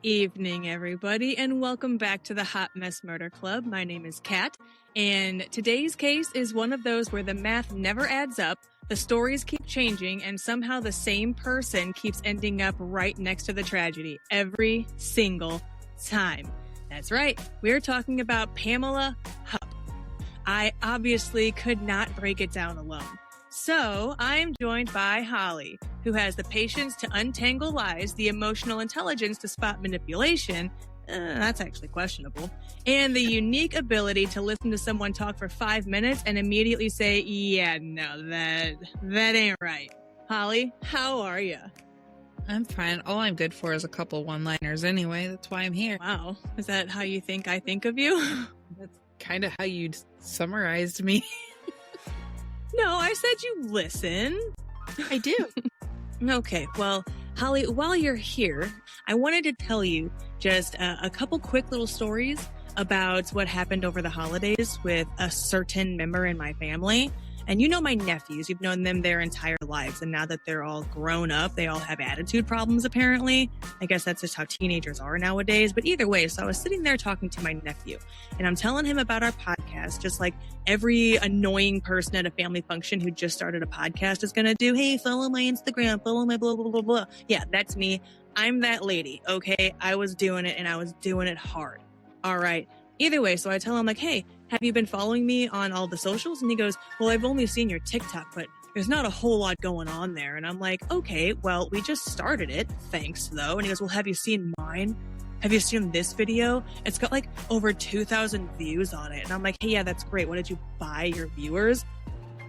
evening, everybody, and welcome back to the Hot Mess Murder Club. My name is Kat, and today's case is one of those where the math never adds up, the stories keep changing, and somehow the same person keeps ending up right next to the tragedy every single time. That's right, we're talking about Pamela Hupp. I obviously could not break it down alone. So, I'm joined by Holly, who has the patience to untangle lies, the emotional intelligence to spot manipulation, that's actually questionable, and the unique ability to listen to someone talk for 5 minutes and immediately say, yeah, no, that ain't right. Holly, how are you? I'm fine. All I'm good for is a couple one-liners anyway. That's why I'm here. Wow. Is that how you think I think of you? That's kind of how you summarized me. No, I said you listen. I do. Okay, well, Holly, while you're here, I wanted to tell you just a couple quick little stories about what happened over the holidays with a certain member in my family. And you know my nephews, you've known them their entire lives. And now that they're all grown up, they all have attitude problems, apparently. I guess that's just how teenagers are nowadays. But either way, so I was sitting there talking to my nephew, and I'm telling him about our podcast, just like every annoying person at a family function who just started a podcast is going to do. Hey, follow my Instagram, follow my blah, blah, blah, blah. Yeah, that's me. I'm that lady, okay? I was doing it, and I was doing it hard. All right. Either way, so I tell him, like, hey, have you been following me on all the socials? And he goes, well, I've only seen your TikTok, but there's not a whole lot going on there. And I'm like, okay, well, we just started it. Thanks, though. And he goes, well, have you seen mine? Have you seen this video? It's got like over 2,000 views on it. And I'm like, hey, yeah, that's great. What did you buy your viewers?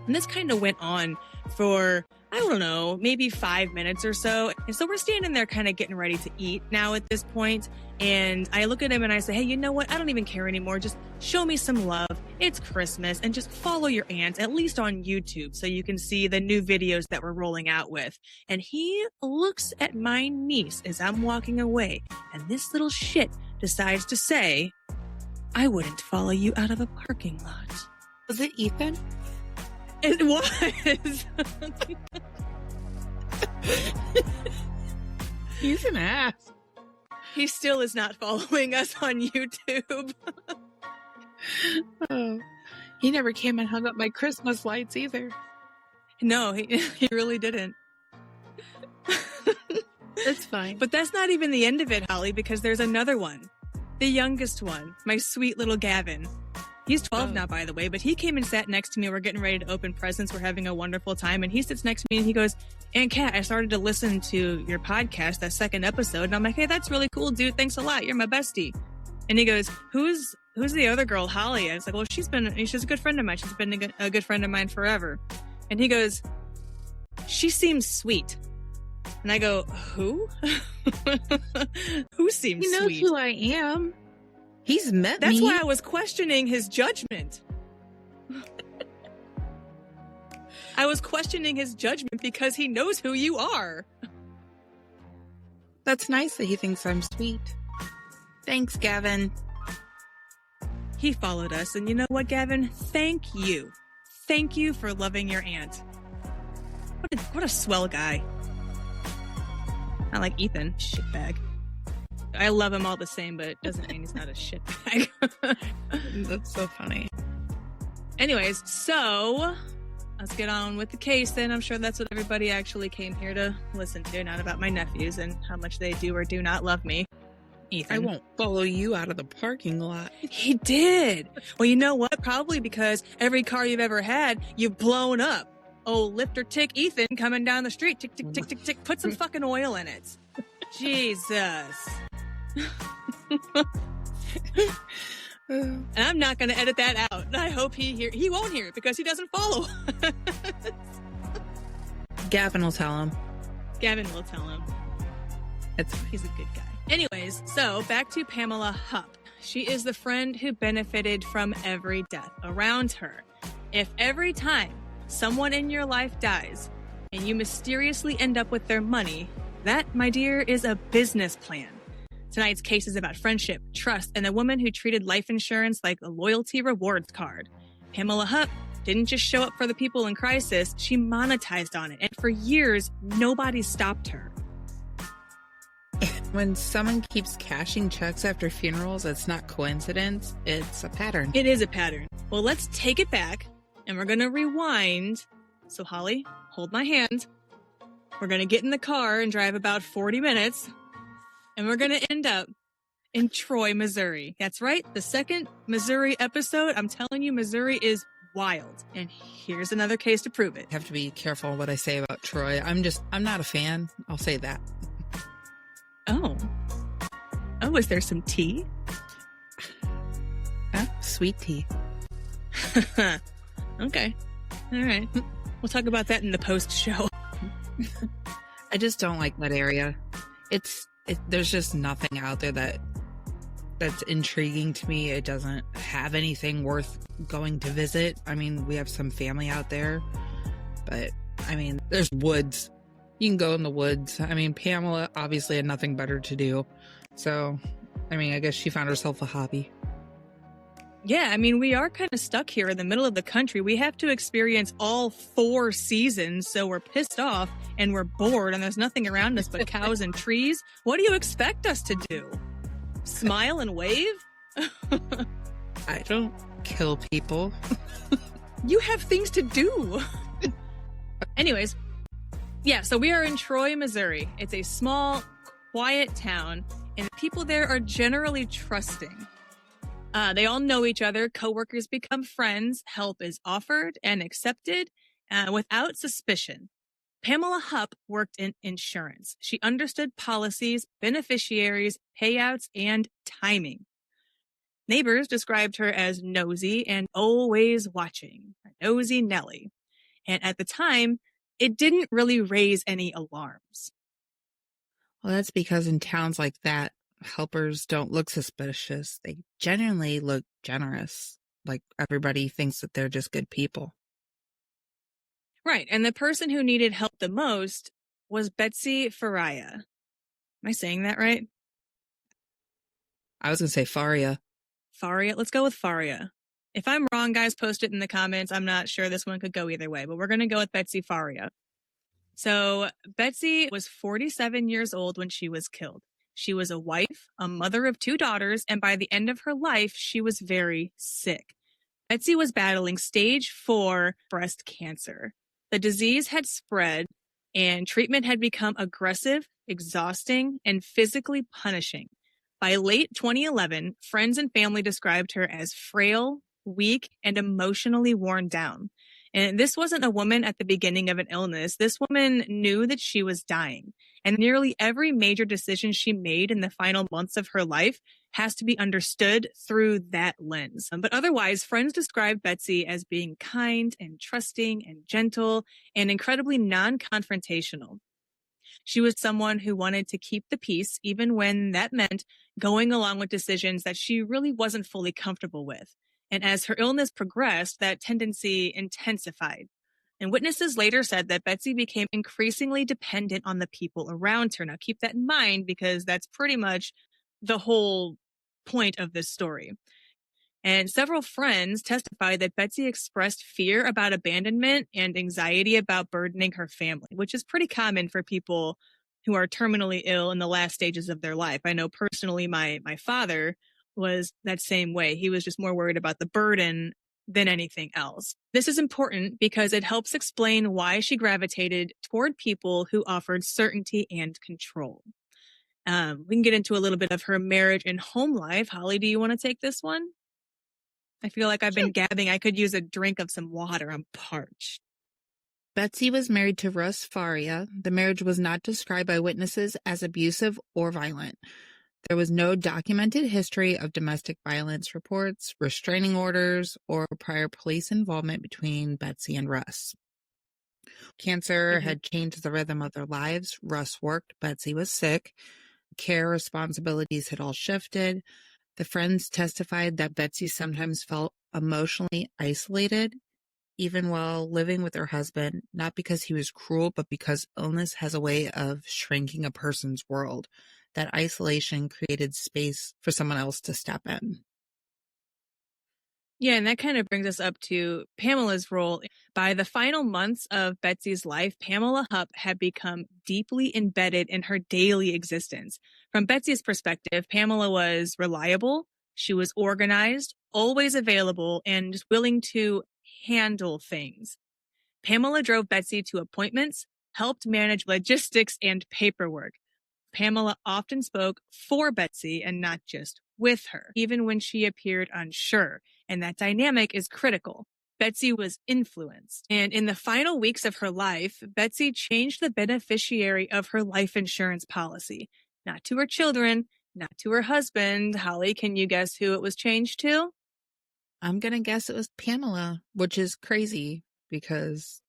And this kind of went on for, I don't know, maybe 5 minutes or so. And so we're standing there kind of getting ready to eat now at this point. And I look at him and I say, hey, you know what? I don't even care anymore. Just show me some love. It's Christmas, and just follow your aunt, at least on YouTube, so you can see the new videos that we're rolling out with. And he looks at my niece as I'm walking away, and this little shit decides to say, I wouldn't follow you out of a parking lot. Was it Ethan? It was. He's an ass. He still is not following us on YouTube. Oh, he never came and hung up my Christmas lights either. No, he really didn't. It's fine. But that's not even the end of it, Holly, because there's another one. The youngest one, my sweet little Gavin. He's 12 now, by the way, but he came and sat next to me. We're getting ready to open presents. We're having a wonderful time. And he sits next to me and he goes, Aunt Kat, I started to listen to your podcast, that second episode. And I'm like, hey, that's really cool, dude. Thanks a lot. You're my bestie. And he goes, who's the other girl, Holly? I was like, well, she's a good friend of mine. She's been a good friend of mine forever. And he goes, she seems sweet. And I go, who? Who seems sweet? He knows who I am. He's met me. That's why I was questioning his judgment. I was questioning his judgment because he knows who you are. That's nice that he thinks I'm sweet. Thanks, Gavin. He followed us, and you know what, Gavin? Thank you. Thank you for loving your aunt. What a swell guy. Not like Ethan, shitbag. I love him all the same, but it doesn't mean he's not a shitbag. That's so funny. Anyways, so let's get on with the case then. I'm sure that's what everybody actually came here to listen to, not about my nephews and how much they do or do not love me. Ethan. I won't follow you out of the parking lot. He did. Well, you know what? Probably because every car you've ever had, you've blown up. Oh, lifter tick Ethan coming down the street. Tick, tick, tick, tick, tick. Put some fucking oil in it. Jesus. And I'm not going to edit that out. I hope he won't hear it because he doesn't follow. Gavin will tell him. Gavin will tell him. He's a good guy. Anyways, so back to Pamela Hupp. She is the friend who benefited from every death around her. If every time someone in your life dies and you mysteriously end up with their money, that, my dear, is a business plan. Tonight's case is about friendship, trust, and a woman who treated life insurance like a loyalty rewards card. Pamela Hupp didn't just show up for the people in crisis, she monetized on it. And for years, nobody stopped her. When someone keeps cashing checks after funerals, it's not coincidence, it's a pattern. It is a pattern. Well, let's take it back and we're going to rewind. So, Holly, hold my hand. We're going to get in the car and drive about 40 minutes and we're going to end up in Troy, Missouri. That's right. The second Missouri episode. I'm telling you, Missouri is wild. And here's another case to prove it. I have to be careful what I say about Troy. I'm not a fan. I'll say that. Oh, is there some tea? Sweet tea. Okay. All right. We'll talk about that in the post show. I just don't like that area. There's just nothing out there that's intriguing to me. It doesn't have anything worth going to visit. I mean, we have some family out there, but I mean, there's woods. You can go in the woods. I mean, Pamela obviously had nothing better to do. So, I mean, I guess she found herself a hobby. Yeah, I mean, we are kind of stuck here in the middle of the country. We have to experience all 4 seasons, so we're pissed off and we're bored and there's nothing around us but cows and trees. What do you expect us to do? Smile and wave? I don't kill people. You have things to do. Anyways, yeah, so we are in Troy, Missouri. It's a small, quiet town, and the people there are generally trusting. They all know each other. Coworkers become friends. Help is offered and accepted without suspicion. Pamela Hupp worked in insurance. She understood policies, beneficiaries, payouts, and timing. Neighbors described her as nosy and always watching. Nosy Nellie. And at the time, it didn't really raise any alarms. Well, that's because in towns like that, helpers don't look suspicious. They genuinely look generous. Like everybody thinks that they're just good people. Right. And the person who needed help the most was Betsy Faria. Am I saying that right? I was going to say Faria. Faria? Let's go with Faria. If I'm wrong, guys, post it in the comments. I'm not sure. This one could go either way, but we're going to go with Betsy Faria. So Betsy was 47 years old when she was killed. She was a wife, a mother of 2 daughters, and by the end of her life, she was very sick. Betsy was battling stage 4 breast cancer. The disease had spread and treatment had become aggressive, exhausting, and physically punishing. By late 2011, friends and family described her as frail, weak, and emotionally worn down. And this wasn't a woman at the beginning of an illness. This woman knew that she was dying. And nearly every major decision she made in the final months of her life has to be understood through that lens. But otherwise, friends describe Betsy as being kind and trusting and gentle and incredibly non-confrontational. She was someone who wanted to keep the peace, even when that meant going along with decisions that she really wasn't fully comfortable with. And as her illness progressed, that tendency intensified. And witnesses later said that Betsy became increasingly dependent on the people around her. Now, keep that in mind because that's pretty much the whole point of this story. And several friends testified that Betsy expressed fear about abandonment and anxiety about burdening her family, which is pretty common for people who are terminally ill in the last stages of their life. I know personally my father was that same way. He was just more worried about the burden than anything else. This is important because it helps explain why she gravitated toward people who offered certainty and control. We can get into a little bit of her marriage and home life. Holly, do you want to take this one? I feel like I've been gabbing. I could use a drink of some water. I'm parched. Betsy was married to Russ Faria. The marriage was not described by witnesses as abusive or violent. There was no documented history of domestic violence reports, restraining orders, or prior police involvement between Betsy and Russ. Cancer had changed the rhythm of their lives. Russ worked, Betsy was sick. Care responsibilities had all shifted. The friends testified that Betsy sometimes felt emotionally isolated, even while living with her husband, not because he was cruel, but because illness has a way of shrinking a person's world. That isolation created space for someone else to step in. Yeah, and that kind of brings us up to Pamela's role. By the final months of Betsy's life, Pamela Hupp had become deeply embedded in her daily existence. From Betsy's perspective, Pamela was reliable, she was organized, always available, and just willing to handle things. Pamela drove Betsy to appointments, helped manage logistics and paperwork. Pamela often spoke for Betsy and not just with her, even when she appeared unsure. And that dynamic is critical. Betsy was influenced. And in the final weeks of her life, Betsy changed the beneficiary of her life insurance policy. Not to her children, not to her husband. Holly, can you guess who it was changed to? I'm going to guess it was Pamela, which is crazy because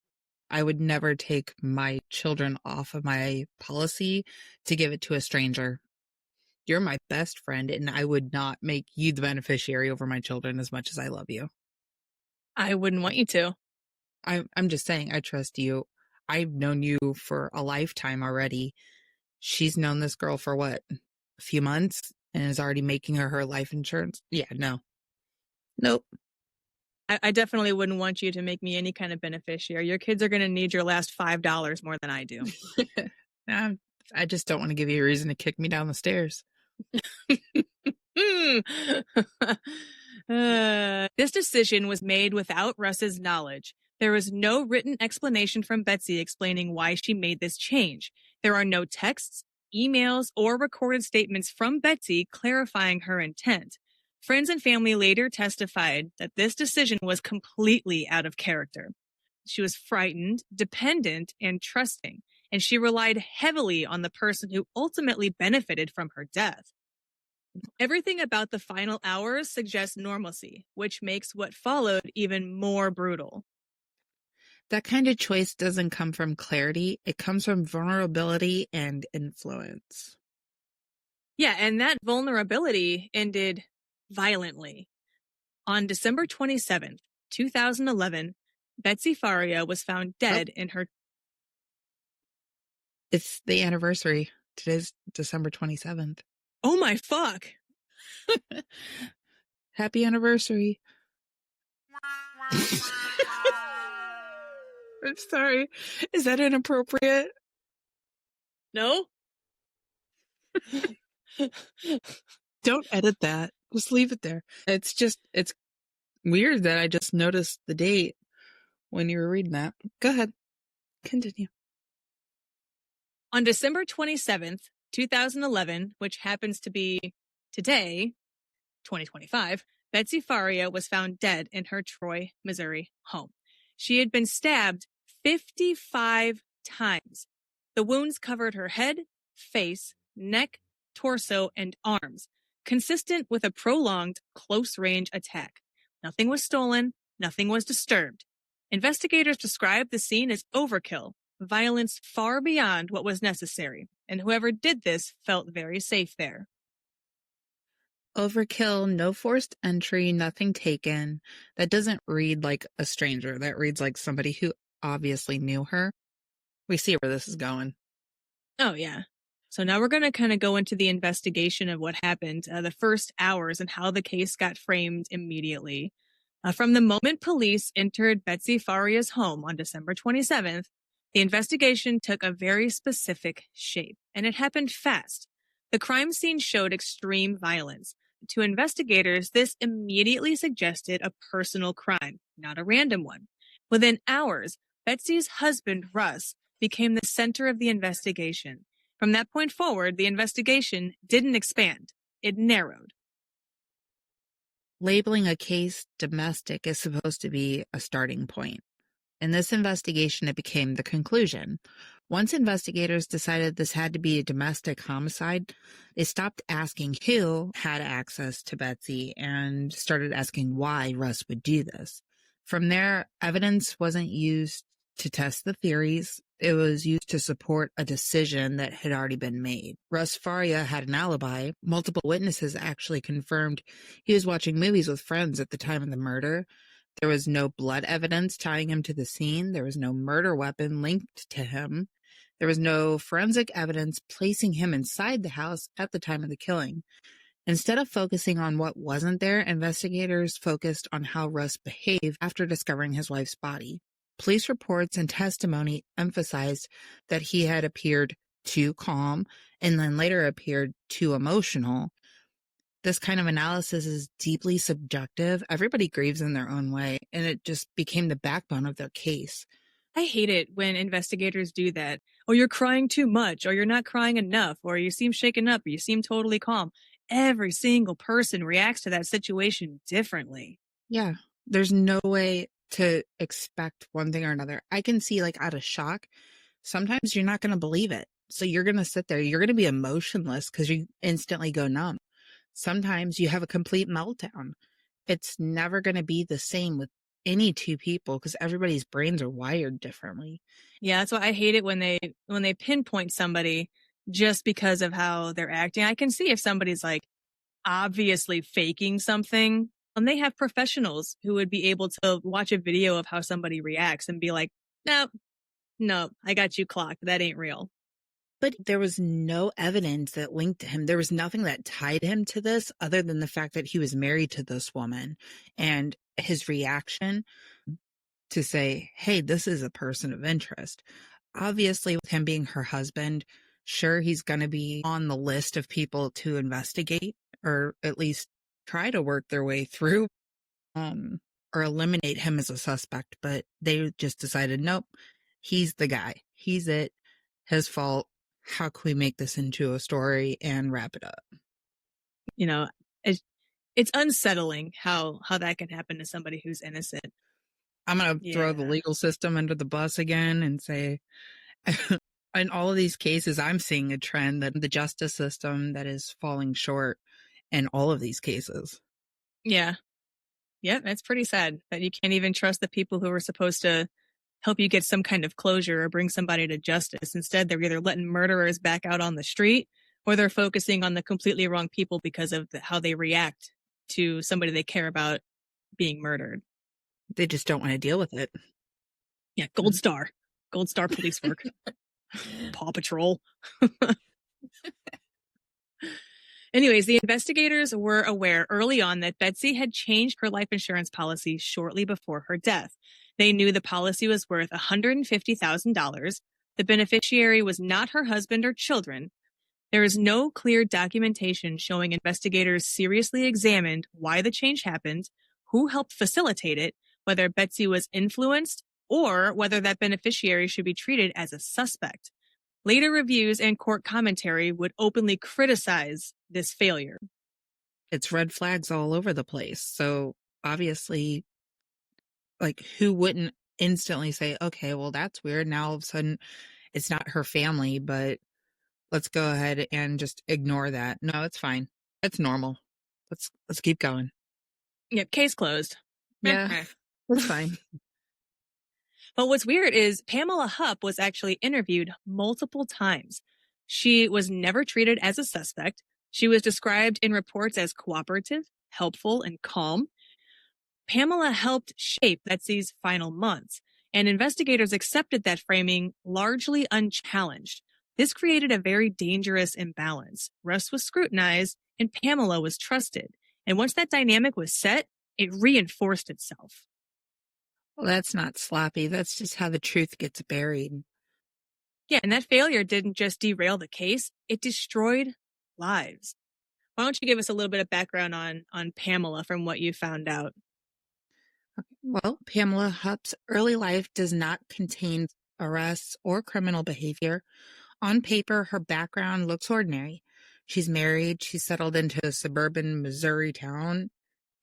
I would never take my children off of my policy to give it to a stranger. You're my best friend, and I would not make you the beneficiary over my children as much as I love you. I wouldn't want you to. I'm just saying, I trust you. I've known you for a lifetime already. She's known this girl for what, a few months, and is already making her life insurance? Yeah, no. Nope. I definitely wouldn't want you to make me any kind of beneficiary. Your kids are going to need your last $5 more than I do. I just don't want to give you a reason to kick me down the stairs. This decision was made without Russ's knowledge. There was no written explanation from Betsy explaining why she made this change. There are no texts, emails, or recorded statements from Betsy clarifying her intent. Friends and family later testified that this decision was completely out of character. She was frightened, dependent, and trusting, and she relied heavily on the person who ultimately benefited from her death. Everything about the final hours suggests normalcy, which makes what followed even more brutal. That kind of choice doesn't come from clarity. It comes from vulnerability and influence. Yeah, and that vulnerability ended violently. On December 27th, 2011, Betsy Faria was found dead in her... It's the anniversary. Today's December 27th. Oh my fuck! Happy anniversary. I'm sorry. Is that inappropriate? No? Don't edit that. Just leave it there. It's weird that I just noticed the date when you were reading that. Go ahead. Continue. On December 27th, 2011, which happens to be today, 2025, Betsy Faria was found dead in her Troy, Missouri home. She had been stabbed 55 times. The wounds covered her head, face, neck, torso, and arms, consistent with a prolonged, close-range attack. Nothing was stolen, nothing was disturbed. Investigators described the scene as overkill, violence far beyond what was necessary, and whoever did this felt very safe there. Overkill, no forced entry, nothing taken. That doesn't read like a stranger. That reads like somebody who obviously knew her. We see where this is going. Oh, yeah. So now we're going to kind of go into the investigation of what happened, the first hours, and how the case got framed immediately. From the moment police entered Betsy Faria's home on December 27th, the investigation took a very specific shape, and it happened fast. The crime scene showed extreme violence. To investigators, this immediately suggested a personal crime, not a random one. Within hours, Betsy's husband, Russ, became the center of the investigation. From that point forward, the investigation didn't expand. It narrowed. Labeling a case domestic is supposed to be a starting point. In this investigation, it became the conclusion. Once investigators decided this had to be a domestic homicide, they stopped asking who had access to Betsy and started asking why Russ would do this. From there, evidence wasn't used to test the theories. It was used to support a decision that had already been made. Russ Faria had an alibi. Multiple witnesses actually confirmed he was watching movies with friends at the time of the murder. There was no blood evidence tying him to the scene. There was no murder weapon linked to him. There was no forensic evidence placing him inside the house at the time of the killing. Instead of focusing on what wasn't there, investigators focused on how Russ behaved after discovering his wife's body. Police reports and testimony emphasized that he had appeared too calm and then later appeared too emotional. This kind of analysis is deeply subjective. Everybody grieves in their own way, and it just became the backbone of their case. I hate it when investigators do that. Or you're crying too much, or you're not crying enough, or you seem shaken up, or you seem totally calm. Every single person reacts to that situation differently. Yeah, there's no way to expect one thing or another. I can see, like, out of shock, sometimes you're not going to believe it. So you're going to sit there, you're going to be emotionless because you instantly go numb. Sometimes you have a complete meltdown. It's never going to be the same with any two people because everybody's brains are wired differently. Yeah, that's why I hate it when they pinpoint somebody just because of how they're acting. I can see if somebody's like obviously faking something, and they have professionals who would be able to watch a video of how somebody reacts and be like, no, no, I got you clocked. That ain't real. But there was no evidence that linked him. There was nothing that tied him to this other than the fact that he was married to this woman and his reaction to say, hey, this is a person of interest. Obviously, with him being her husband, sure, he's going to be on the list of people to investigate or at least try to work their way through or eliminate him as a suspect. But they just decided, nope, he's the guy. He's it. His fault. How can we make this into a story and wrap it up? You know, it's unsettling how that can happen to somebody who's innocent. I'm going to throw the legal system under the bus again and say, in all of these cases, I'm seeing a trend that the justice system that is falling short in all of these cases. Yeah. Yeah, that's pretty sad that you can't even trust the people who are supposed to help you get some kind of closure or bring somebody to justice. Instead, they're either letting murderers back out on the street or they're focusing on the completely wrong people because of how they react to somebody they care about being murdered. They just don't want to deal with it. Yeah, Gold Star police work. Paw Patrol. Anyways, the investigators were aware early on that Betsy had changed her life insurance policy shortly before her death. They knew the policy was worth $150,000. The beneficiary was not her husband or children. There is no clear documentation showing investigators seriously examined why the change happened, who helped facilitate it, whether Betsy was influenced, or whether that beneficiary should be treated as a suspect. Later reviews and court commentary would openly criticize this failure. It's red flags all over the place. So obviously, like, who wouldn't instantly say, okay, well, that's weird. Now all of a sudden it's not her family, but let's go ahead and just ignore that. No, it's fine. It's normal. Let's keep going. Yep, case closed. Yeah, that's fine. But what's weird is Pamela Hupp was actually interviewed multiple times. She was never treated as a suspect. She was described in reports as cooperative, helpful, and calm. Pamela helped shape Betsy's final months, and investigators accepted that framing largely unchallenged. This created a very dangerous imbalance. Russ was scrutinized, and Pamela was trusted. And once that dynamic was set, it reinforced itself. Well, that's not sloppy. That's just how the truth gets buried. Yeah, and that failure didn't just derail the case, it destroyed lives. Why don't you give us a little bit of background on Pamela from what you found out? Well, Pamela Hupp's early life does not contain arrests or criminal behavior. On paper, her background looks ordinary. She's married, she's settled into a suburban Missouri town,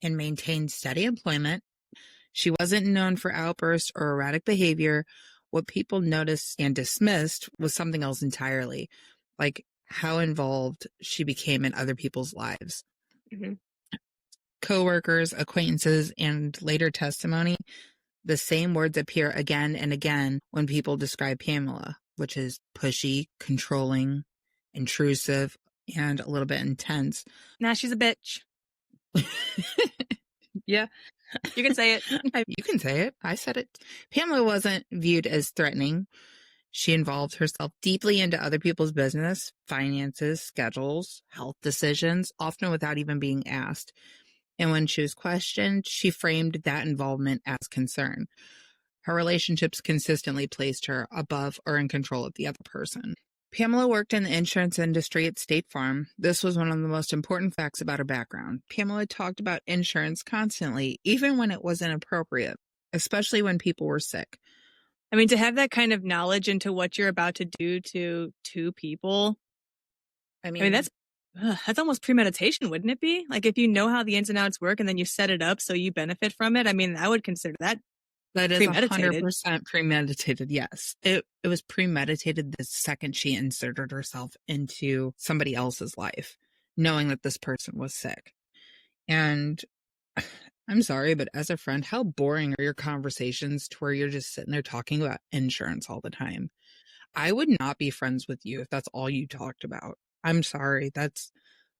and maintained steady employment. She wasn't known for outbursts or erratic behavior. What people noticed and dismissed was something else entirely, like how involved she became in other people's lives. Mm-hmm. Coworkers, acquaintances, and later testimony, the same words appear again and again when people describe Pamela, which is pushy, controlling, intrusive, and a little bit intense. Nah, she's a bitch. Yeah. You can say it. You can say it. I said it. Pamela wasn't viewed as threatening. She involved herself deeply into other people's business, finances, schedules, health decisions, often without even being asked. And when she was questioned, she framed that involvement as concern. Her relationships consistently placed her above or in control of the other person. Pamela worked in the insurance industry at State Farm. This was one of the most important facts about her background. Pamela talked about insurance constantly, even when it wasn't appropriate, especially when people were sick. I mean, to have that kind of knowledge into what you're about to do to two people, I mean, that's almost premeditation, wouldn't it be? Like if you know how the ins and outs work and then you set it up so you benefit from it. I mean, I would consider that That is premeditated. 100% premeditated, yes. It was premeditated the second she inserted herself into somebody else's life, knowing that this person was sick. And I'm sorry, but as a friend, how boring are your conversations to where you're just sitting there talking about insurance all the time? I would not be friends with you if that's all you talked about. I'm sorry, that's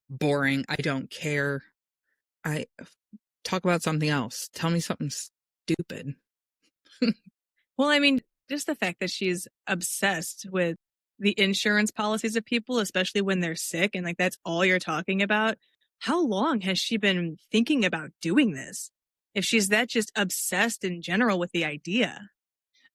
boring. I don't care. I talk about something else. Tell me something stupid. Well, I mean, just the fact that she's obsessed with the insurance policies of people, especially when they're sick, and like that's all you're talking about. How long has she been thinking about doing this? If she's that just obsessed in general with the idea.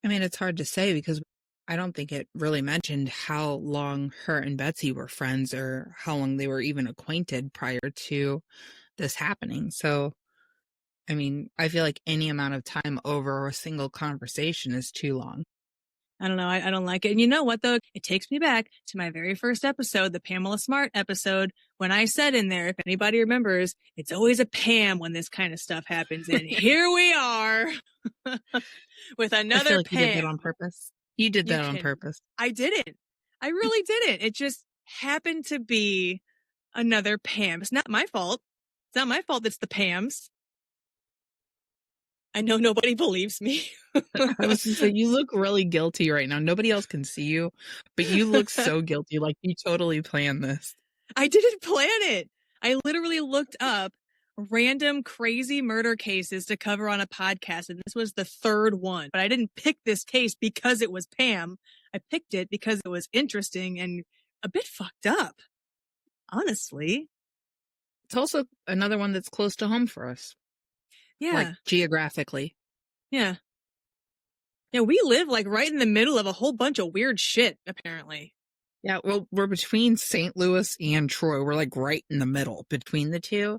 I mean, it's hard to say because I don't think it really mentioned how long her and Betsy were friends or how long they were even acquainted prior to this happening. So, I mean, I feel like any amount of time over a single conversation is too long. I don't know. I don't like it. And you know what, though? It takes me back to my very first episode, the Pamela Smart episode, when I said in there, if anybody remembers, it's always a Pam when this kind of stuff happens. And here we are with I another feel like Pam. you did that on purpose. You did that on purpose. I didn't. I really didn't. It just happened to be another Pam. It's not my fault. It's not my fault it's the Pams. I know nobody believes me. I was going to say, you look really guilty right now. Nobody else can see you, but you look so guilty. Like you totally planned this. I didn't plan it. I literally looked up random crazy murder cases to cover on a podcast, and this was the third one. But I didn't pick this case because it was Pam. I picked it because it was interesting and a bit fucked up, honestly. It's also another one that's close to home for us. Yeah. Like geographically. Yeah. Yeah, we live like right in the middle of a whole bunch of weird shit, apparently. Yeah, well, we're between St. Louis and Troy. We're like right in the middle between the two.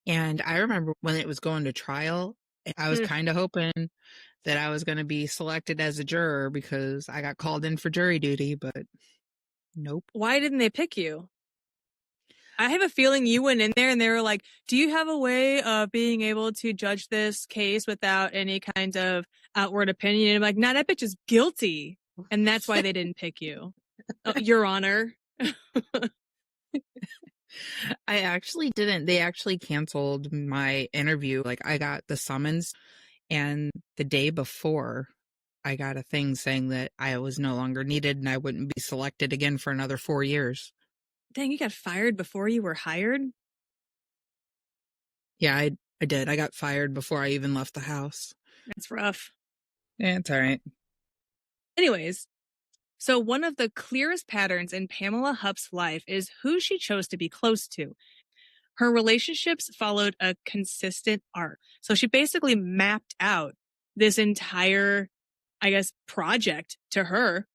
And I remember when it was going to trial, I was kind of hoping that I was going to be selected as a juror because I got called in for jury duty, but nope. Why didn't they pick you? I have a feeling you went in there and they were like, do you have a way of being able to judge this case without any kind of outward opinion? And I'm like, nah, that bitch is guilty. And that's why they didn't pick you. Your Honor. I actually didn't. They actually canceled my interview. Like I got the summons and the day before I got a thing saying that I was no longer needed and I wouldn't be selected again for another 4 years. Dang, you got fired before you were hired? Yeah, I did. I got fired before I even left the house. That's rough. Yeah, it's all right. Anyways, so one of the clearest patterns in Pamela Hupp's life is who she chose to be close to. Her relationships followed a consistent arc. So she basically mapped out this entire, I guess, project to her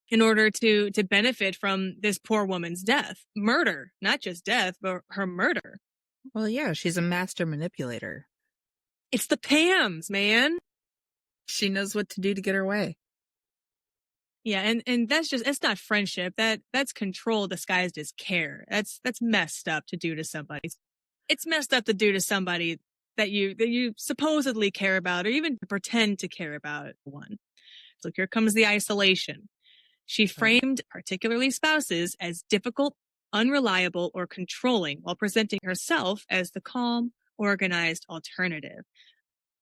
in order to benefit from this poor woman's death. Murder, not just death, but her murder. Well, yeah, she's a master manipulator. It's the Pams, man. She knows what to do to get her way. Yeah, and that's just, it's not friendship. That's control disguised as care. That's messed up to do to somebody. It's messed up to do to somebody that you supposedly care about or even pretend to care about one. So here comes the isolation. She framed particularly spouses as difficult, unreliable, or controlling while presenting herself as the calm, organized alternative.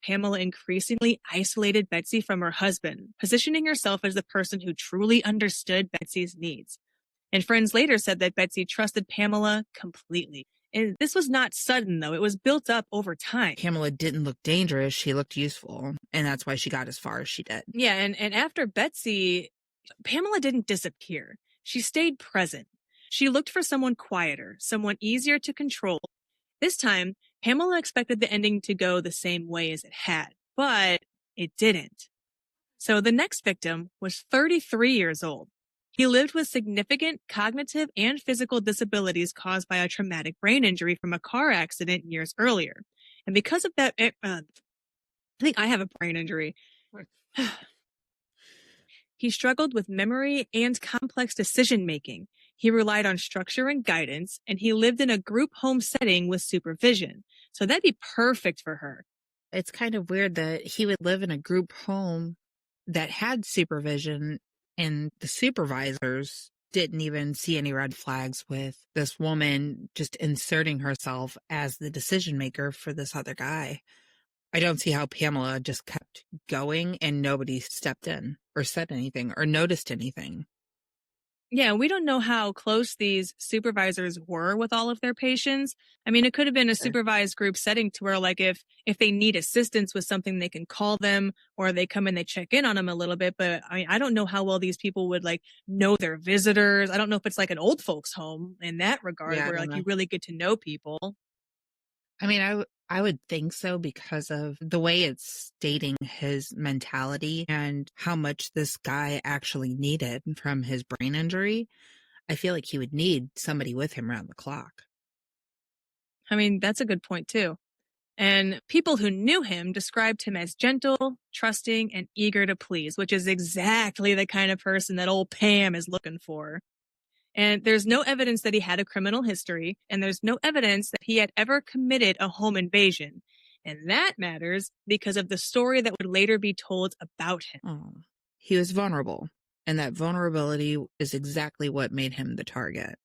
Pamela increasingly isolated Betsy from her husband, positioning herself as the person who truly understood Betsy's needs. And friends later said that Betsy trusted Pamela completely. And this was not sudden, though. It was built up over time. Pamela didn't look dangerous. She looked useful. And that's why she got as far as she did. Yeah, and after Betsy Pamela didn't disappear. She stayed present. She looked for someone quieter, someone easier to control. This time, Pamela expected the ending to go the same way as it had, but it didn't. So the next victim was 33 years old. He lived with significant cognitive and physical disabilities caused by a traumatic brain injury from a car accident years earlier. And because of that, I think I have a brain injury. He struggled with memory and complex decision making. He relied on structure and guidance, and he lived in a group home setting with supervision. So that'd be perfect for her. It's kind of weird that he would live in a group home that had supervision and the supervisors didn't even see any red flags with this woman just inserting herself as the decision maker for this other guy. I don't see how Pamela just kept going and nobody stepped in or said anything or noticed anything. Yeah, we don't know how close these supervisors were with all of their patients. I mean, it could have been a supervised group setting to where, like, if they need assistance with something, they can call them, or they come and they check in on them a little bit. But I mean, I don't know how well these people would like know their visitors. I don't know if it's like an old folks home in that regard, Yeah, I where don't like know. you really get to know people. I mean, I would think so because of the way it's stating his mentality and how much this guy actually needed from his brain injury. I feel like he would need somebody with him around the clock. I mean, that's a good point too. And people who knew him described him as gentle, trusting, and eager to please, which is exactly the kind of person that old Pam is looking for. And there's no evidence that he had a criminal history, and there's no evidence that he had ever committed a home invasion. And that matters because of the story that would later be told about him. Oh, he was vulnerable, and that vulnerability is exactly what made him the target.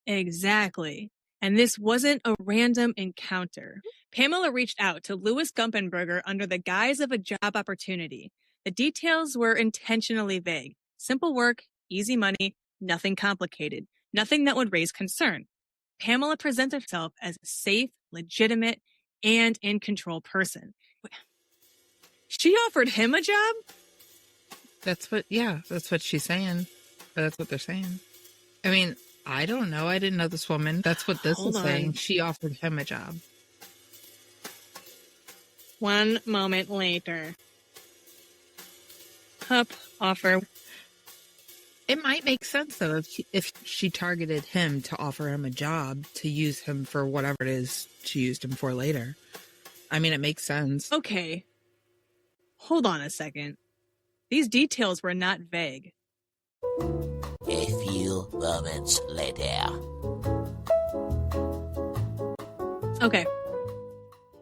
Exactly. And this wasn't a random encounter. Pamela reached out to Louis Gumpenberger under the guise of a job opportunity. The details were intentionally vague. Simple work, easy money, nothing complicated, nothing that would raise concern. Pamela presented herself as a safe, legitimate, and in control person. She offered him a job? That's what she's saying. That's what they're saying. I mean, I don't know. I didn't know this woman. That's what this Hold is saying. on. She offered him a job. One moment later. Hupp offer. It might make sense, though, if she targeted him to offer him a job to use him for whatever it is she used him for later. I mean, it makes sense. Okay. Hold on a second. These details were not vague. A few moments later. Okay.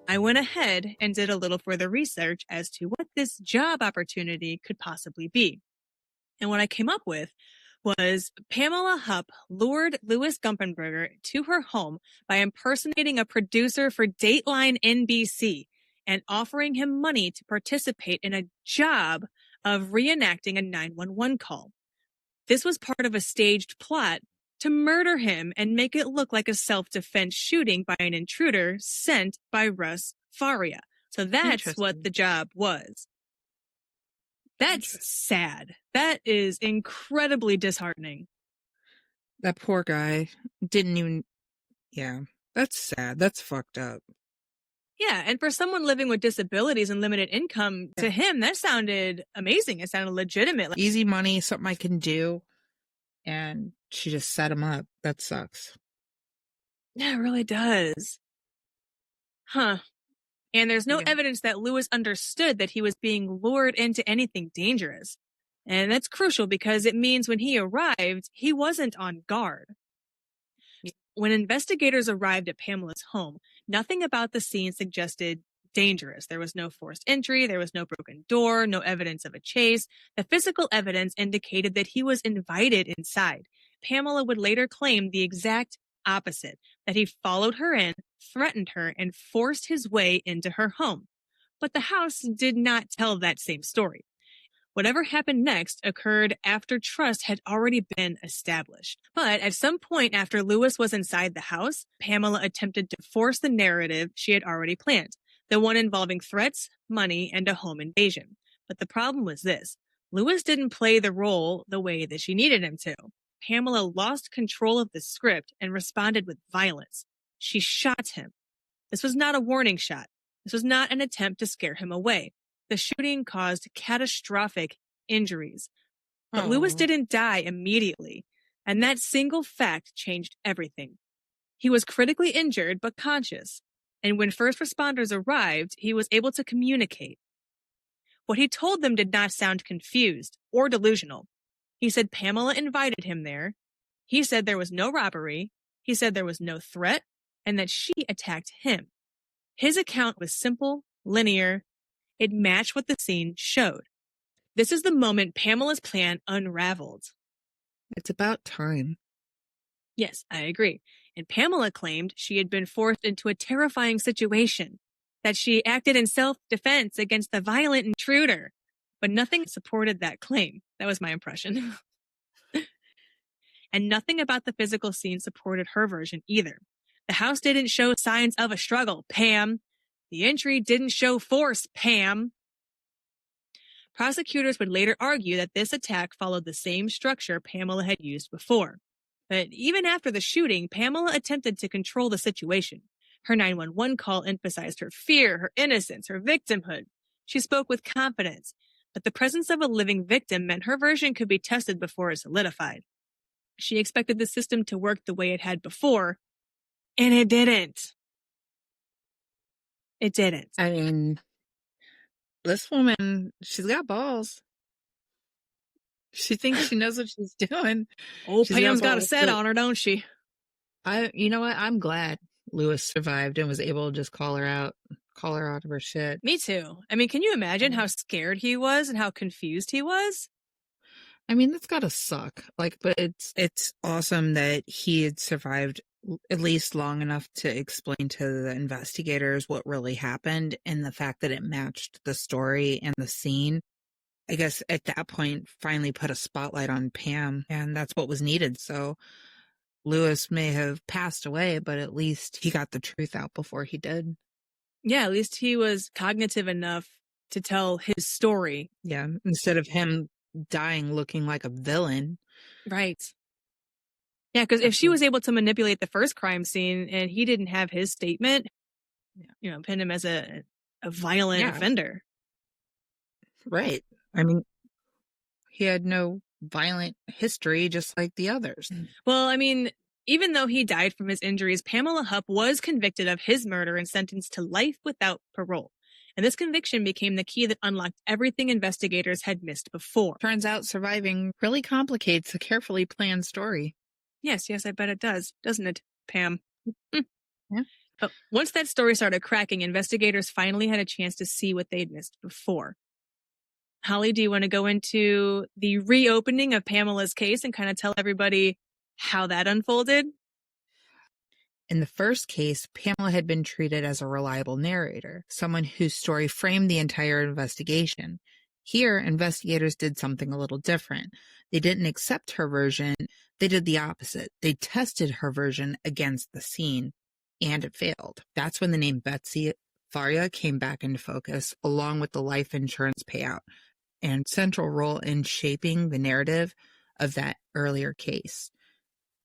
I went ahead and did a little further research as to what this job opportunity could possibly be. And what I came up with was Pamela Hupp lured Louis Gumpenberger to her home by impersonating a producer for Dateline NBC and offering him money to participate in a job of reenacting a 911 call. This was part of a staged plot to murder him and make it look like a self-defense shooting by an intruder sent by Russ Faria. So that's what the job was. That's sad. That is incredibly disheartening. That poor guy didn't even... Yeah, that's sad. That's fucked up. Yeah, and for someone living with disabilities and limited income, to him, that sounded amazing. It sounded legitimate. Like, easy money, something I can do. And she just set him up. That sucks. Yeah, it really does. Huh. And there's no evidence that Louis understood that he was being lured into anything dangerous. And that's crucial because it means when he arrived, he wasn't on guard. When investigators arrived at Pamela's home, nothing about the scene suggested dangerous. There was no forced entry, there was no broken door, no evidence of a chase. The physical evidence indicated that he was invited inside. Pamela would later claim the exact opposite, that he followed her in, threatened her, and forced his way into her home. But the house did not tell that same story. Whatever happened next occurred after trust had already been established. But at some point after Louis was inside the house, Pamela attempted to force the narrative she had already planned, the one involving threats, money, and a home invasion. But the problem was this. Lewis didn't play the role the way that she needed him to. Pamela lost control of the script and responded with violence. She shot him. This was not a warning shot. This was not an attempt to scare him away. The shooting caused catastrophic injuries. But Lewis didn't die immediately, and that single fact changed everything. He was critically injured but conscious, and when first responders arrived, he was able to communicate. What he told them did not sound confused or delusional. He said Pamela invited him there. He said there was no robbery. He said there was no threat, and that she attacked him. His account was simple, linear. It matched what the scene showed. This is the moment Pamela's plan unraveled. It's about time. Yes, I agree. And Pamela claimed she had been forced into a terrifying situation, that she acted in self-defense against the violent intruder. But nothing supported that claim. That was my impression. And nothing about the physical scene supported her version either. The house didn't show signs of a struggle, Pam. The entry didn't show force, Pam. Prosecutors would later argue that this attack followed the same structure Pamela had used before. But even after the shooting, Pamela attempted to control the situation. Her 911 call emphasized her fear, her innocence, her victimhood. She spoke with confidence, but the presence of a living victim meant her version could be tested before it solidified. She expected the system to work the way it had before, and it didn't. It didn't. I mean, this woman, she's got balls. She thinks she knows what she's doing. Oh, Pam's got a set on her, don't she? You know what? I'm glad Lewis survived and was able to just call her out of her shit. Me too. I mean, can you imagine how scared he was and how confused he was? I mean, that's gotta suck. But it's awesome that he had survived at least long enough to explain to the investigators what really happened, and the fact that it matched the story and the scene. I guess at that point finally put a spotlight on Pam, and that's what was needed. So Lewis may have passed away, but at least he got the truth out before he did. Yeah, at least he was cognitive enough to tell his story. Yeah, instead of him dying looking like a villain. Right. Yeah, because if she was able to manipulate the first crime scene and he didn't have his statement, pin him as a violent offender. Right. I mean, he had no violent history just like the others. Well, I mean, even though he died from his injuries, Pamela Hupp was convicted of his murder and sentenced to life without parole. And this conviction became the key that unlocked everything investigators had missed before. Turns out surviving really complicates a carefully planned story. Yes, I bet it does, doesn't it, Pam? Yeah. But once that story started cracking, investigators finally had a chance to see what they'd missed before. Holly, do you want to go into the reopening of Pamela's case and kind of tell everybody how that unfolded? In the first case, Pamela had been treated as a reliable narrator, someone whose story framed the entire investigation. Here, investigators did something a little different. They didn't accept her version. They did the opposite. They tested her version against the scene, and it failed. That's when the name Betsy Faria came back into focus, along with the life insurance payout, and central role in shaping the narrative of that earlier case.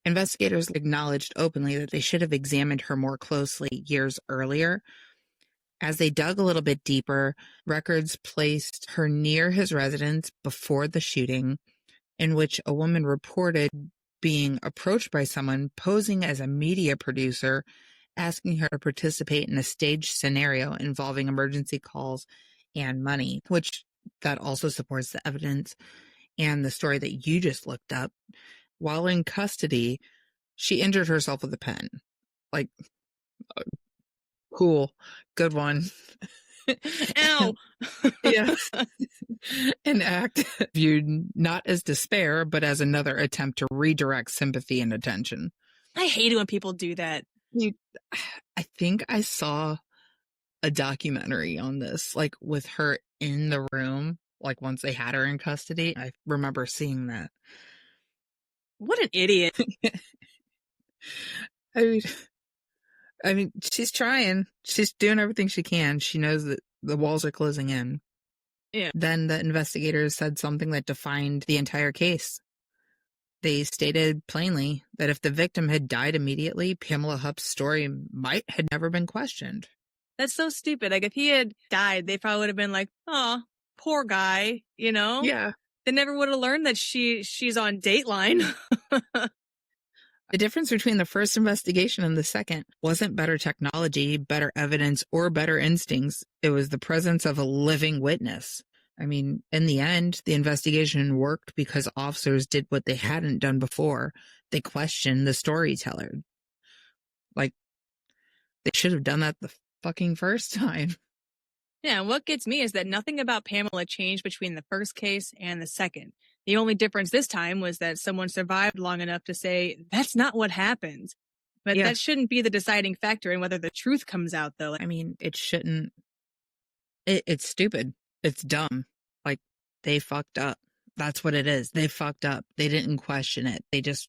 Investigators acknowledged openly that they should have examined her more closely years earlier. As they dug a little bit deeper, records placed her near his residence before the shooting, in which a woman reported being approached by someone posing as a media producer, asking her to participate in a staged scenario involving emergency calls and money, which that also supports the evidence and the story that you just looked up. While in custody, she injured herself with a pen. Cool. Good one. Ow! Yeah. An act viewed not as despair, but as another attempt to redirect sympathy and attention. I hate it when people do that. I think I saw a documentary on this, with her in the room, once they had her in custody. I remember seeing that. What an idiot. I mean, she's trying. She's doing everything she can. She knows that the walls are closing in. Yeah. Then the investigators said something that defined the entire case. They stated plainly that if the victim had died immediately, Pamela Hupp's story might had never been questioned. That's so stupid. Like, if he had died, they probably would have been like, oh, poor guy, you know? Yeah. They never would have learned that she's on Dateline. The difference between the first investigation and the second wasn't better technology, better evidence, or better instincts. It was the presence of a living witness. I mean, in the end, the investigation worked because officers did what they hadn't done before. They questioned the storyteller. Like, they should have done that the fucking first time. Yeah, and what gets me is that nothing about Pamela changed between the first case and the second. The only difference this time was that someone survived long enough to say, that's not what happened. But that shouldn't be the deciding factor in whether the truth comes out, though. I mean, it shouldn't. It's stupid. It's dumb. Like, they fucked up. That's what it is. They fucked up. They didn't question it. They just,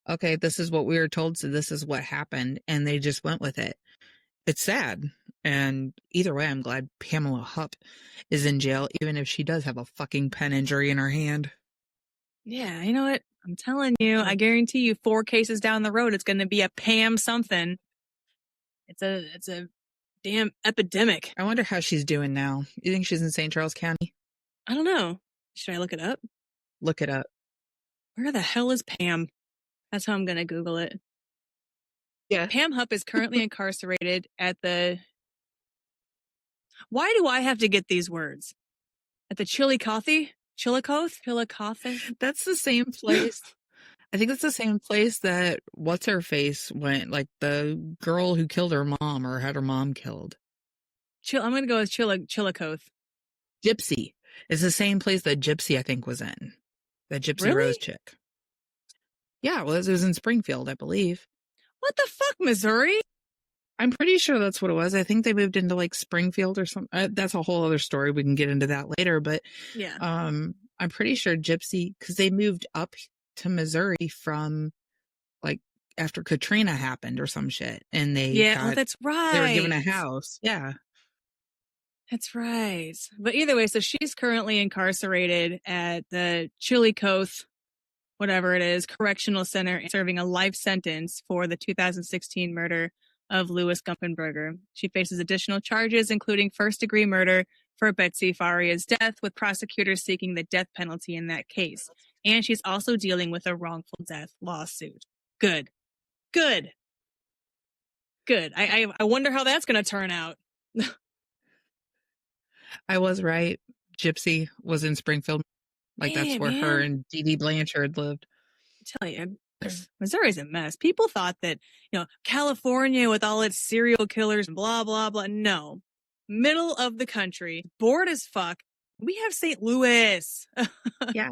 okay, this is what we were told, so this is what happened. And they just went with it. It's sad. And either way, I'm glad Pamela Hupp is in jail, even if she does have a fucking pen injury in her hand. Yeah, you know what? I'm telling you, I guarantee you 4 cases down the road, it's going to be a Pam something. It's a damn epidemic. I wonder how she's doing now. You think she's in St. Charles County? I don't know. Should I look it up? Look it up. Where the hell is Pam? That's how I'm going to Google it. Yeah. Pam Hupp is currently incarcerated at the... Why do I have to get these words? At the Chillicothe? That's the same place. I think it's the same place that What's-Her-Face went, like the girl who killed her mom or had her mom killed. I'm going to go with Chillicothe. Gypsy. It's the same place that Gypsy, I think, was in. That Gypsy Really? Rose chick. Yeah, it was in Springfield, I believe. What the fuck, Missouri? I'm pretty sure that's what it was. I think they moved into like Springfield or something. That's a whole other story. We can get into that later. But yeah, I'm pretty sure Gypsy, because they moved up to Missouri from like after Katrina happened or some shit. And that's right. They were given a house. Yeah. That's right. But either way, so she's currently incarcerated at the Chillicothe, whatever it is, Correctional Center, serving a life sentence for the 2016 murder of Louis Gumpenberger. She faces additional charges, including first-degree murder for Betsy Faria's death, with prosecutors seeking the death penalty in that case. And she's also dealing with a wrongful death lawsuit. Good. I wonder how that's going to turn out. I was right. Gypsy was in Springfield. Like, that's where her and Dee Dee Blanchard lived. I tell you, Missouri's a mess. People thought that, California with all its serial killers and blah, blah, blah. No. Middle of the country, bored as fuck. We have St. Louis. Yeah.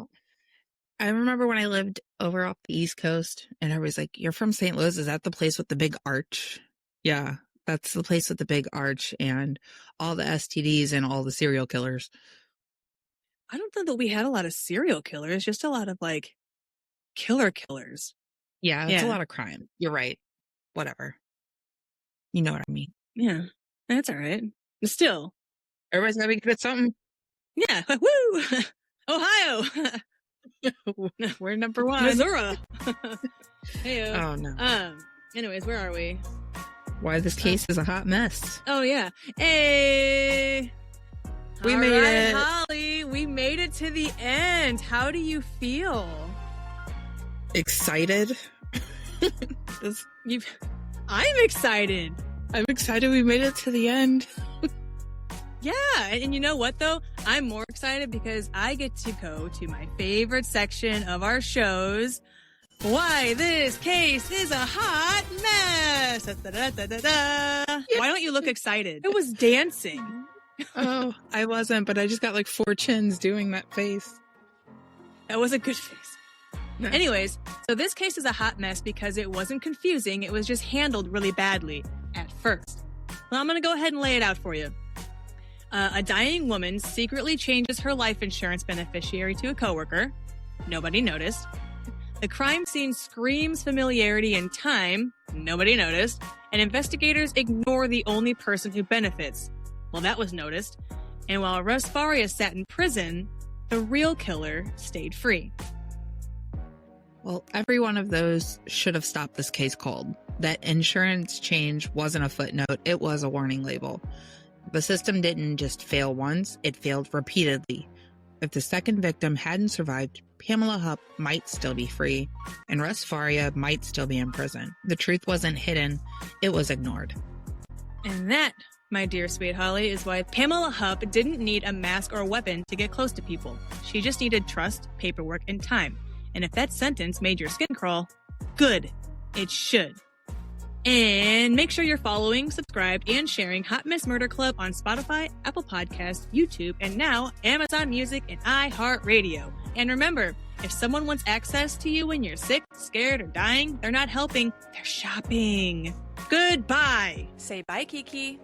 I remember when I lived over off the East Coast and everybody's like, you're from St. Louis. Is that the place with the big arch? Yeah, that's the place with the big arch and all the STDs and all the serial killers. I don't think that we had a lot of serial killers, just a lot of like killers. Yeah, it's a lot of crime. You're right. Whatever. You know what I mean. Yeah, that's all right. Still. Everybody's got to be good at something. Yeah. Woo! Ohio! We're number 1. Missouri! Hey-o. Oh, no. Anyways, where are we? Why this case is a hot mess. Oh, yeah. Hey! We made it. Holly, we made it to the end. How do you feel? Excited. I'm excited. I'm excited we made it to the end. Yeah, and you know what, though? I'm more excited because I get to go to my favorite section of our shows. Why this case is a hot mess. Da, da, da, da, da. Yeah. Why don't you look excited? It was dancing. Oh, I wasn't, but I just got like 4 chins doing that face. That was a good face. No. Anyways, so this case is a hot mess because it wasn't confusing. It was just handled really badly at first. Well, I'm going to go ahead and lay it out for you. A dying woman secretly changes her life insurance beneficiary to a coworker. Nobody noticed. The crime scene screams familiarity and time. Nobody noticed. And investigators ignore the only person who benefits. Well, that was noticed. And while Russ Faria sat in prison, the real killer stayed free. Well, every one of those should have stopped this case cold. That insurance change wasn't a footnote, it was a warning label. The system didn't just fail once, it failed repeatedly. If the second victim hadn't survived, Pamela Hupp might still be free, and Russ Faria might still be in prison. The truth wasn't hidden, it was ignored. And that, my dear sweet Holly, is why Pamela Hupp didn't need a mask or a weapon to get close to people. She just needed trust, paperwork, and time. And if that sentence made your skin crawl, good. It should. And make sure you're following, subscribed, and sharing Hot Miss Murder Club on Spotify, Apple Podcasts, YouTube, and now Amazon Music and iHeartRadio. And remember, if someone wants access to you when you're sick, scared, or dying, they're not helping, they're shopping. Goodbye. Say bye, Kiki.